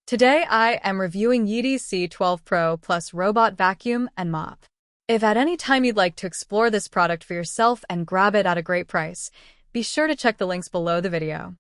Today I am reviewing Yeedi C12 PRO Plus Robot Vacuum and Mop. If at any time you'd like to explore this product for yourself and grab it at a great price, be sure to check the links below the video.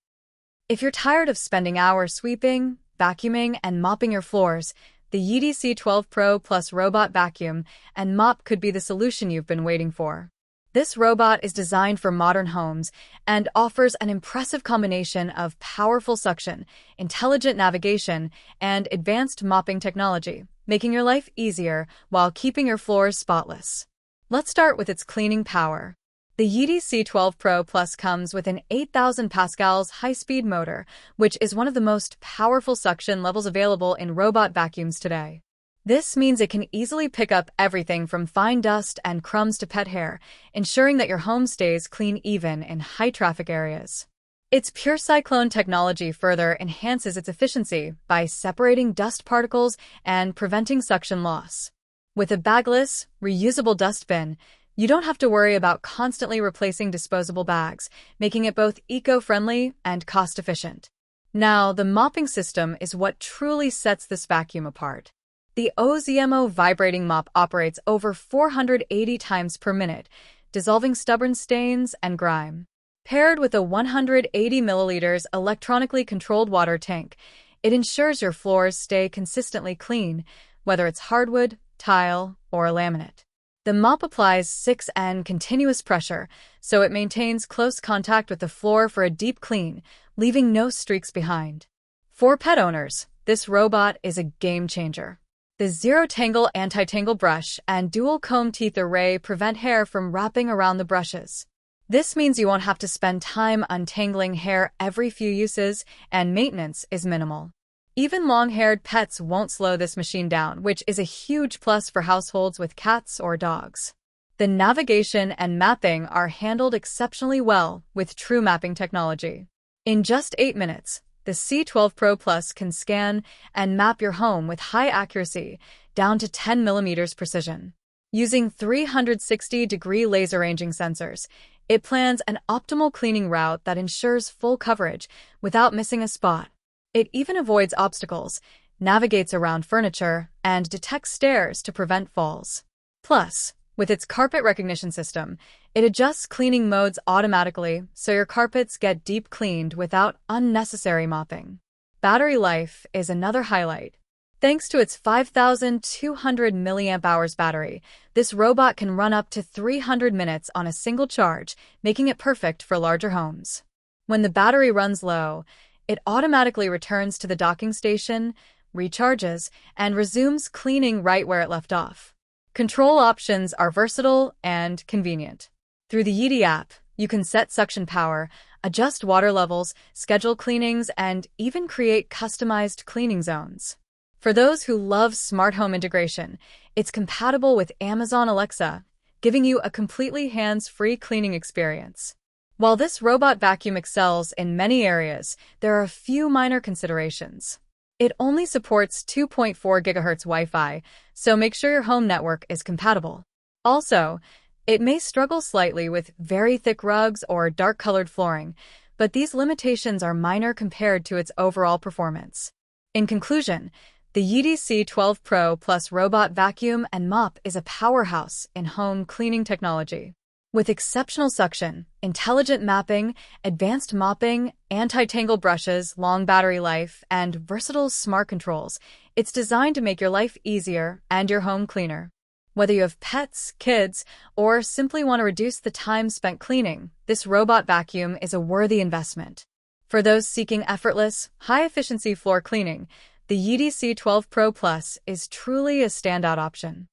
If you're tired of spending hours sweeping, vacuuming, and mopping your floors, the Yeedi C12 PRO Plus Robot Vacuum and Mop could be the solution you've been waiting for. This robot is designed for modern homes and offers an impressive combination of powerful suction, intelligent navigation, and advanced mopping technology, making your life easier while keeping your floors spotless. Let's start with its cleaning power. The Yeedi C12 PRO Plus comes with an 8,000 pascals high-speed motor, which is one of the most powerful suction levels available in robot vacuums today. This means it can easily pick up everything from fine dust and crumbs to pet hair, ensuring that your home stays clean even in high-traffic areas. Its pure cyclone technology further enhances its efficiency by separating dust particles and preventing suction loss. With a bagless, reusable dust bin, you don't have to worry about constantly replacing disposable bags, making it both eco-friendly and cost-efficient. Now, the mopping system is what truly sets this vacuum apart. The OZMO vibrating mop operates over 480 times per minute, dissolving stubborn stains and grime. Paired with a 180 milliliters electronically controlled water tank, it ensures your floors stay consistently clean, whether it's hardwood, tile, or laminate. The mop applies 6N continuous pressure, so it maintains close contact with the floor for a deep clean, leaving no streaks behind. For pet owners, this robot is a game changer. The ZeroTangle anti-tangle brush and dual comb teeth array prevent hair from wrapping around the brushes. This means you won't have to spend time untangling hair every few uses, and maintenance is minimal. Even long-haired pets won't slow this machine down, which is a huge plus for households with cats or dogs. The navigation and mapping are handled exceptionally well with TrueMapping technology. In just 8 minutes, the C12 PRO Plus can scan and map your home with high accuracy, down to 10 millimeters precision. Using 360-degree laser ranging sensors, it plans an optimal cleaning route that ensures full coverage without missing a spot. It even avoids obstacles, navigates around furniture, and detects stairs to prevent falls. Plus, with its carpet recognition system, it adjusts cleaning modes automatically so your carpets get deep cleaned without unnecessary mopping. Battery life is another highlight. Thanks to its 5,200 mAh battery, this robot can run up to 300 minutes on a single charge, making it perfect for larger homes. When the battery runs low, it automatically returns to the docking station, recharges, and resumes cleaning right where it left off. Control options are versatile and convenient. Through the Yeedi app, you can set suction power, adjust water levels, schedule cleanings, and even create customized cleaning zones. For those who love smart home integration, it's compatible with Amazon Alexa, giving you a completely hands-free cleaning experience. While this robot vacuum excels in many areas, there are a few minor considerations. It only supports 2.4 GHz Wi-Fi, so make sure your home network is compatible. Also, it may struggle slightly with very thick rugs or dark-colored flooring, but these limitations are minor compared to its overall performance. In conclusion, the Yeedi C12 PRO Plus Robot Vacuum and Mop is a powerhouse in home cleaning technology. With exceptional suction, intelligent mapping, advanced mopping, anti-tangle brushes, long battery life, and versatile smart controls, it's designed to make your life easier and your home cleaner. Whether you have pets, kids, or simply want to reduce the time spent cleaning, this robot vacuum is a worthy investment. For those seeking effortless, high-efficiency floor cleaning, the Yeedi C12 PRO Plus is truly a standout option.